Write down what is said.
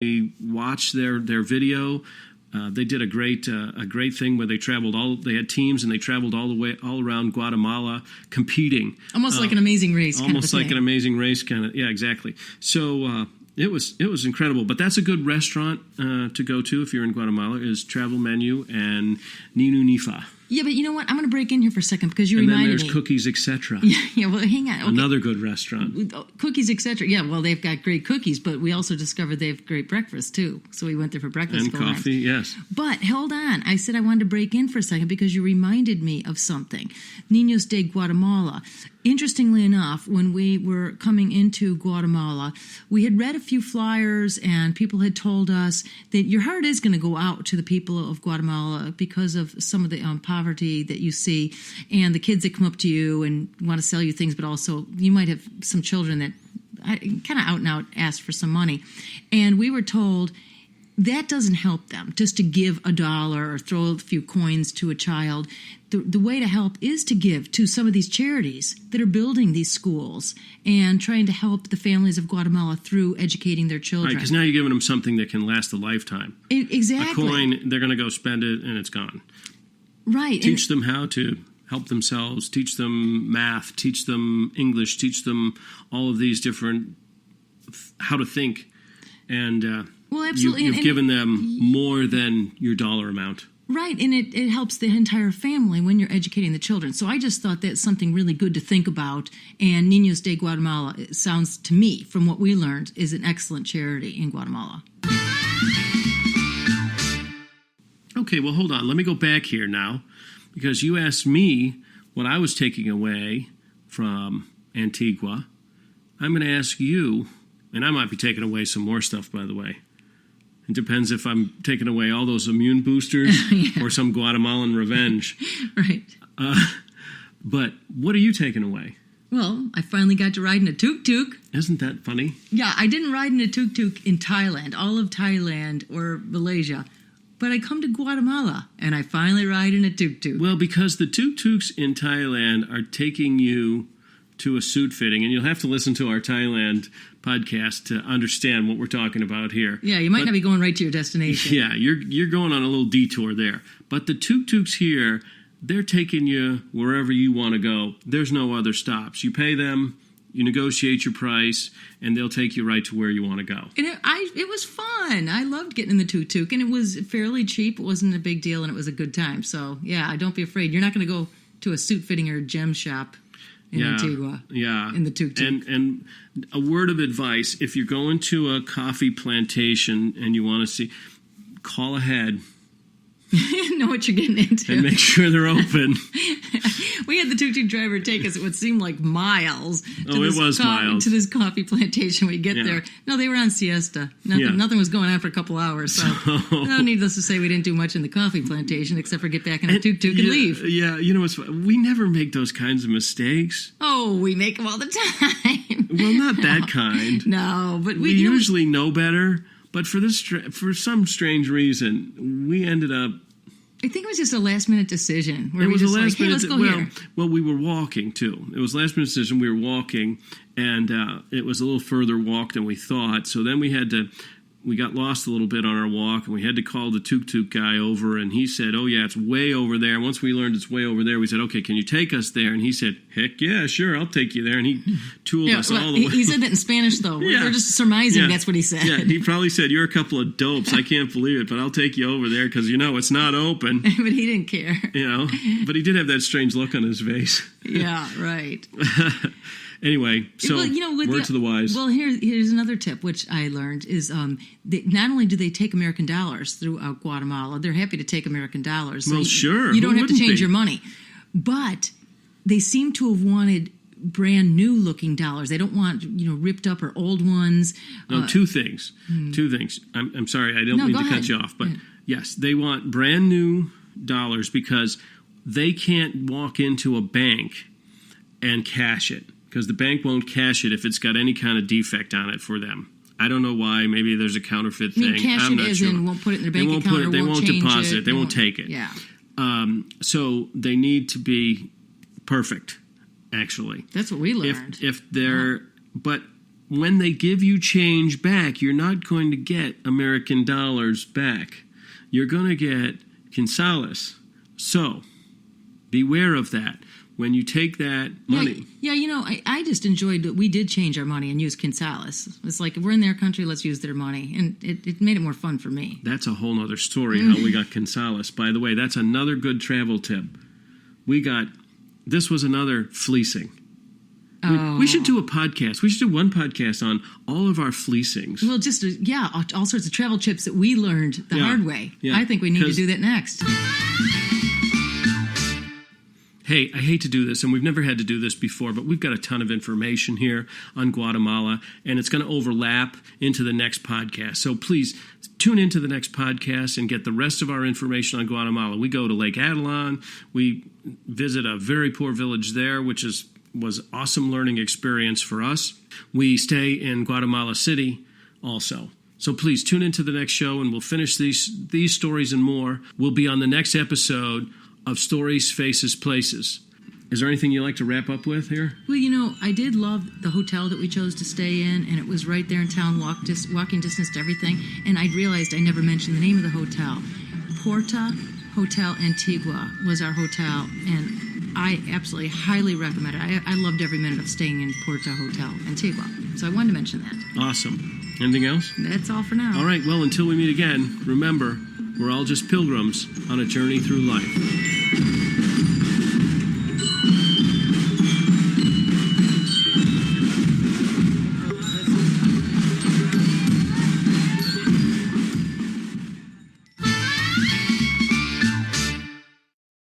watch their video. They did a great thing where they had teams and they traveled all around Guatemala competing. Almost like an Amazing Race. Almost like an Amazing Race kind of. Yeah, exactly. So it was incredible. But that's a good restaurant to go to if you're in Guatemala. Is Travel Menu and Ninu Nifa. Yeah, but you know what? I'm going to break in here for a second because you reminded me. And then there's Cookies, etc. Yeah, well, hang on. Okay. Another good restaurant. Cookies, etc. Yeah, well, they've got great cookies, but we also discovered they have great breakfast, too. So we went there for breakfast. And coffee, yes. But hold on. I said I wanted to break in for a second because you reminded me of something. Niños de Guatemala. Interestingly enough, when we were coming into Guatemala, we had read a few flyers and people had told us that your heart is going to go out to the people of Guatemala because of some of the poverty that you see and the kids that come up to you and want to sell you things, but also you might have some children that kind of out and out ask for some money. And we were told that doesn't help them just to give $1 or throw a few coins to a child. The way to help is to give to some of these charities that are building these schools and trying to help the families of Guatemala through educating their children. Right, because now you're giving them something that can last a lifetime. Exactly. A coin, they're going to go spend it and it's gone. Right. Teach them how to help themselves, teach them math, teach them English, teach them all of these different, how to think. And well, absolutely. You've given them more than your dollar amount. Right, and it helps the entire family when you're educating the children. So I just thought that's something really good to think about. And Niños de Guatemala, it sounds to me, from what we learned, is an excellent charity in Guatemala. Okay, well, hold on. Let me go back here now, because you asked me what I was taking away from Antigua. I'm going to ask you, and I might be taking away some more stuff, by the way. It depends if I'm taking away all those immune boosters yeah. or some Guatemalan revenge. Right. But what are you taking away? Well, I finally got to ride in a tuk-tuk. Isn't that funny? Yeah, I didn't ride in a tuk-tuk in Thailand, all of Thailand or Malaysia. But I come to Guatemala, and I finally ride in a tuk-tuk. Well, because the tuk-tuks in Thailand are taking you to a suit fitting, and you'll have to listen to our Thailand podcast to understand what we're talking about here. Yeah, you might not be going right to your destination. Yeah, you're going on a little detour there. But the tuk-tuks here, they're taking you wherever you want to go. There's no other stops. You pay them, you negotiate your price, and they'll take you right to where you want to go. And it was fun. I loved getting in the tuk-tuk, and it was fairly cheap. It wasn't a big deal, and it was a good time. So, yeah, don't be afraid. You're not going to go to a suit fitting or a gem shop in Antigua, in the tuk-tuk. And a word of advice, if you're going to a coffee plantation and you want to see, call ahead. Know what you're getting into. And make sure they're open. We had the tuk-tuk driver take us, it would seem like miles. Miles. To this coffee plantation. We get there. No, they were on siesta. Nothing was going on for a couple hours. So no, needless to say, we didn't do much in the coffee plantation except for get back in a tuk-tuk and leave. Yeah, you know what's funny? We never make those kinds of mistakes. Oh, we make them all the time. Well, not that kind. No, but we usually know better. But for some strange reason, we ended up. I think it was just a last-minute decision. It was a last-minute. Let's go here. Well, we were walking too. It was a last-minute decision. We were walking, and it was a little further walk than we thought. So then we got lost a little bit on our walk, and we had to call the tuk-tuk guy over, and he said, oh, yeah, it's way over there. Once we learned it's way over there, we said, okay, can you take us there? And he said, heck yeah, sure, I'll take you there. And he tooled us all the way. He said that in Spanish, though. We're just surmising that's what he said. Yeah, he probably said, you're a couple of dopes. I can't believe it, but I'll take you over there because, it's not open. But he didn't care. But he did have that strange look on his face. Yeah, right. Anyway, so word to the wise. Well, here's another tip, which I learned, is not only do they take American dollars throughout Guatemala, they're happy to take American dollars. So sure. You don't have to change your money. But they seem to have wanted brand new looking dollars. They don't want, ripped up or old ones. No, two things. Two things. I'm sorry, I don't mean to cut you off, but yes, they want brand new dollars because they can't walk into a bank and cash it. Because the bank won't cash it if it's got any kind of defect on it for them. I don't know why. Maybe there's a counterfeit thing. Cash it as in won't put it in their bank account they won't deposit it. They won't take it. Yeah. So they need to be perfect, actually. That's what we learned. If they're... But when they give you change back, you're not going to get American dollars back. You're going to get quetzales. So, beware of that. When you take that money. Yeah, I just enjoyed that we did change our money and use quetzales. It's like, if we're in their country, let's use their money. And it made it more fun for me. That's a whole other story, how we got quetzales. By the way, that's another good travel tip. This was another fleecing. We should do a podcast. We should do one podcast on all of our fleecings. Well, just, all sorts of travel tips that we learned the hard way. Yeah. I think we need to do that next. Hey, I hate to do this, and we've never had to do this before, but we've got a ton of information here on Guatemala, and it's going to overlap into the next podcast. So please tune into the next podcast and get the rest of our information on Guatemala. We go to Lake Adelon. We visit a very poor village there, which was awesome learning experience for us. We stay in Guatemala City also. So please tune into the next show, and we'll finish these stories and more. We'll be on the next episode of Stories, Faces, Places. Is there anything you'd like to wrap up with here? Well, I did love the hotel that we chose to stay in, and it was right there in town, walking distance to everything. And I realized I never mentioned the name of the hotel. Porta Hotel Antigua was our hotel, and I absolutely highly recommend it. I loved every minute of staying in Porta Hotel Antigua. So I wanted to mention that. Awesome. Anything else? That's all for now. All right, well, until we meet again, remember, we're all just pilgrims on a journey through life.